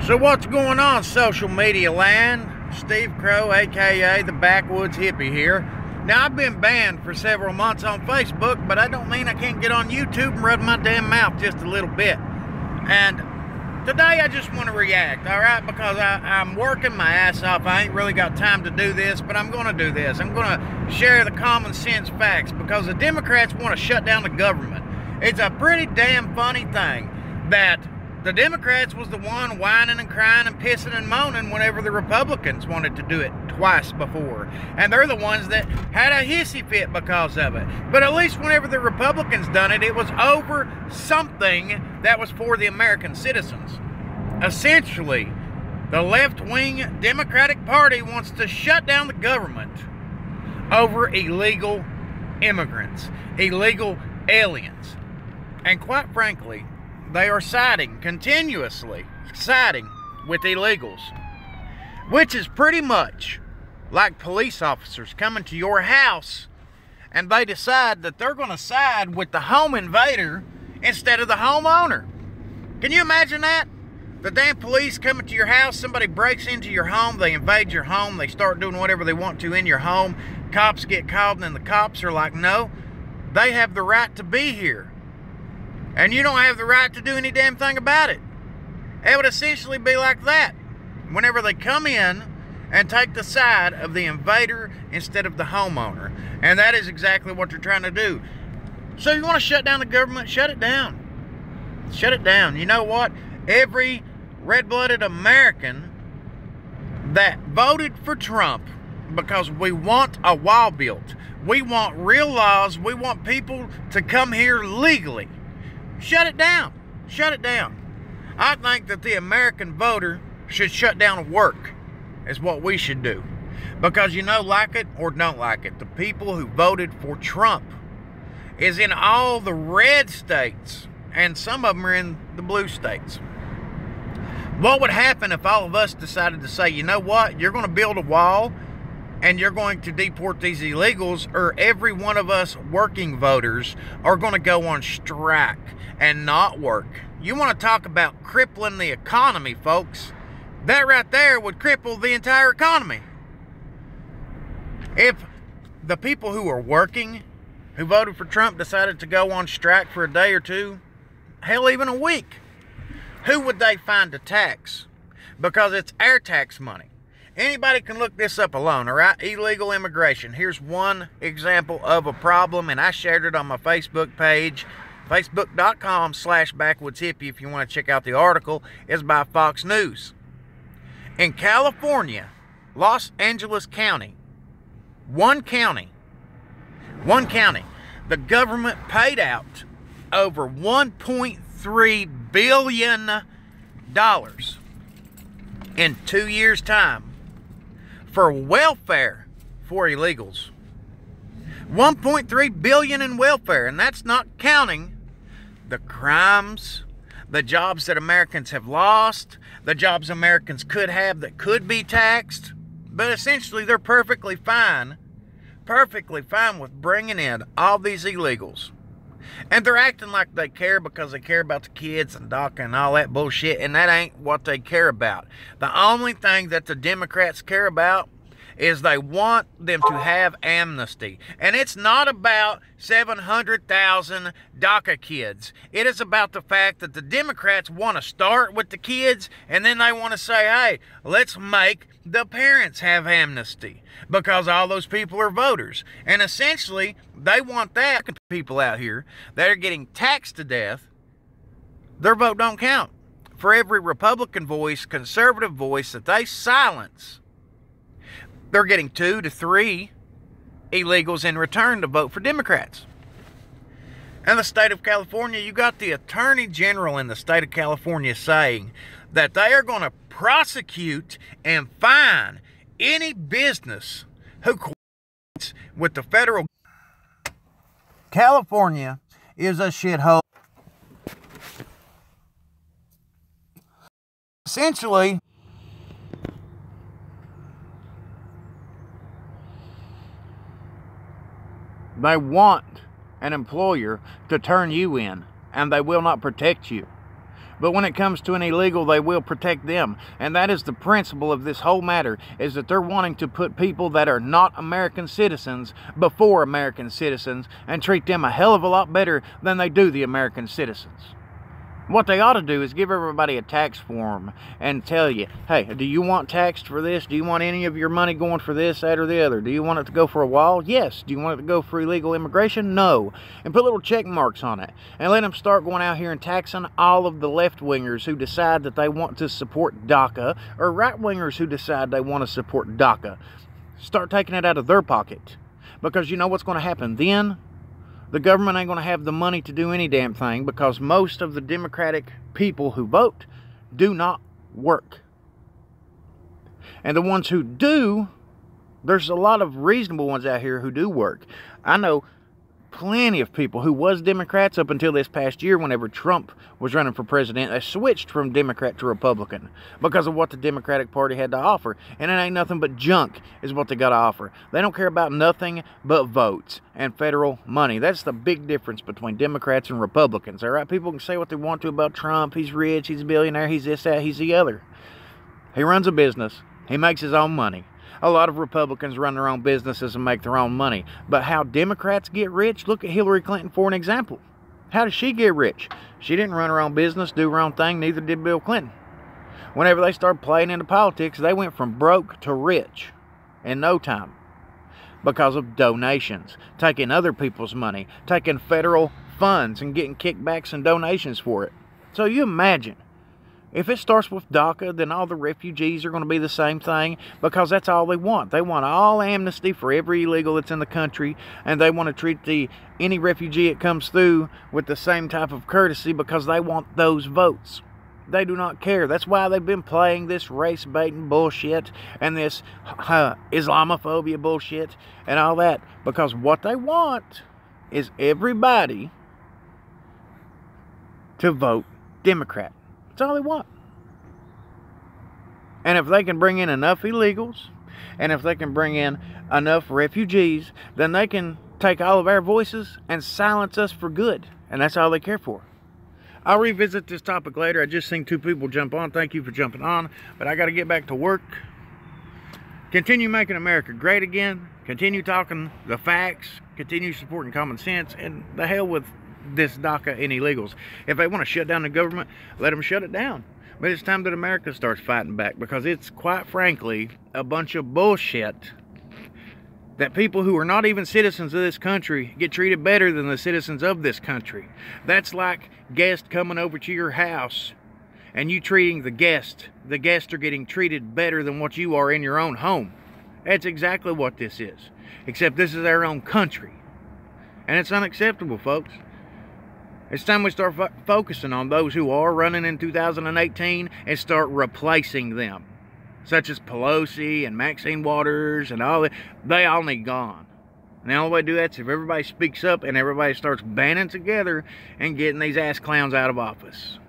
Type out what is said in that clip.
So what's going on, social media land? Steve Crow, aka the Backwoods Hippie here. Now, I've been banned for several months on Facebook, but I don't mean I can't get on YouTube and run my damn mouth just a little bit. And today I just want to react, alright? Because I'm working my ass off. I ain't really got time to do this, but I'm going to do this. I'm going to share the common sense facts because the Democrats want to shut down the government. It's a pretty damn funny thing that the Democrats was the one whining and crying and pissing and moaning whenever the Republicans wanted to do it twice before. And they're the ones that had a hissy fit because of it. But at least whenever the Republicans done it, it was over something that was for the American citizens. Essentially, the left-wing Democratic Party wants to shut down the government over illegal immigrants, illegal aliens. And quite frankly, they are continuously siding with illegals, which is pretty much like police officers coming to your house and they decide that they're going to side with the home invader instead of the homeowner. Can you imagine that? The damn police coming to your house, somebody breaks into your home, they invade your home, they start doing whatever they want to in your home, cops get called, and then the cops are like, no, they have the right to be here. And you don't have the right to do any damn thing about it. It would essentially be like that. Whenever they come in and take the side of the invader instead of the homeowner. And that is exactly what they're trying to do. So you want to shut down the government? Shut it down. Shut it down. You know what? Every red-blooded American that voted for Trump because we want a wall built. We want real laws. We want people to come here legally. Shut it down. Shut it down. I think that the American voter should shut down work is what we should do. Because you know, like it or don't like it, the people who voted for Trump is in all the red states and some of them are in the blue states. What would happen if all of us decided to say, you know what, you're going to build a wall and you're going to deport these illegals, or every one of us working voters are going to go on strike and not work? You want to talk about crippling the economy, folks? That right there would cripple the entire economy. If the people who are working, who voted for Trump, decided to go on strike for a day or two, hell, even a week, who would they find to tax? Because it's our tax money. Anybody can look this up alone, all right? Illegal immigration. Here's one example of a problem, and I shared it on my Facebook page, facebook.com/backwoodshippie. If you want to check out the article, it's by Fox News. In California, Los Angeles County, one county, the government paid out over $1.3 billion in 2 years' time for welfare for illegals. $1.3 billion in welfare, and that's not counting the crimes, the jobs that Americans have lost, the jobs Americans could have that could be taxed. But essentially, they're perfectly fine with bringing in all these illegals. And they're acting like they care because they care about the kids and DACA and all that bullshit, and that ain't what they care about. The only thing that the Democrats care about is they want them to have amnesty. And it's not about 700,000 DACA kids. It is about the fact that the Democrats want to start with the kids, and then they want to say, hey, let's make the parents have amnesty because all those people are voters. And essentially, they want that. People out here that are getting taxed to death, their vote don't count. For every Republican voice, conservative voice that they silence, they're getting 2 to 3 illegals in return to vote for Democrats. In the state of California, you got the Attorney General in the state of California saying that they are going to prosecute and fine any business who cooperates with the federal. California is a shithole. Essentially, they want an employer to turn you in, and they will not protect you. But when it comes to an illegal, they will protect them. And that is the principle of this whole matter, is that they're wanting to put people that are not American citizens before American citizens and treat them a hell of a lot better than they do the American citizens. What they ought to do is give everybody a tax form and tell you, hey, do you want taxed for this? Do you want any of your money going for this, that, or the other? Do you want it to go for a wall? Yes. Do you want it to go for illegal immigration? No. And put little check marks on it. And let them start going out here and taxing all of the left-wingers who decide that they want to support DACA, or right-wingers who decide they want to support DACA. Start taking it out of their pocket. Because you know what's going to happen then? The government ain't going to have the money to do any damn thing, because most of the Democratic people who vote do not work. And the ones who do, there's a lot of reasonable ones out here who do work. I know plenty of people who was Democrats up until this past year whenever Trump was running for president. They switched from Democrat to Republican because of what the Democratic Party had to offer. And it ain't nothing but junk is what they got to offer. They don't care about nothing but votes and federal money. That's the big difference between Democrats and Republicans. All right, people can say what they want to about Trump. He's rich, he's a billionaire, he's this, that, he's the other. He runs a business. He makes his own money. A lot of Republicans run their own businesses and make their own money. But how Democrats get rich, look at Hillary Clinton for an example. How did she get rich? She didn't run her own business, do her own thing, neither did Bill Clinton. Whenever they started playing into politics, they went from broke to rich in no time because of donations, taking other people's money, taking federal funds and getting kickbacks and donations for it. So you imagine, if it starts with DACA, then all the refugees are going to be the same thing, because that's all they want. They want all amnesty for every illegal that's in the country, and they want to treat any refugee that comes through with the same type of courtesy because they want those votes. They do not care. That's why they've been playing this race-baiting bullshit and this Islamophobia bullshit and all that, because what they want is everybody to vote Democrat. That's all they want. And if they can bring in enough illegals, and if they can bring in enough refugees, then they can take all of our voices and silence us for good. And that's all they care for. I'll revisit this topic later. I just seen 2 people jump on. Thank you for jumping on. But I got to get back to work. Continue making America great again. Continue talking the facts. Continue supporting common sense. And the hell with this DACA and illegals. If they want to shut down the government, let them shut it down. But it's time that America starts fighting back, because it's, quite frankly, a bunch of bullshit that people who are not even citizens of this country get treated better than the citizens of this country. That's like guests coming over to your house and you treating the guest. The guests are getting treated better than what you are in your own home. That's exactly what this is. Except this is our own country. And it's unacceptable, folks. It's time we start focusing on those who are running in 2018 and start replacing them. Such as Pelosi and Maxine Waters and all that. They all need gone. And the only way to do that is if everybody speaks up and everybody starts banding together and getting these ass clowns out of office.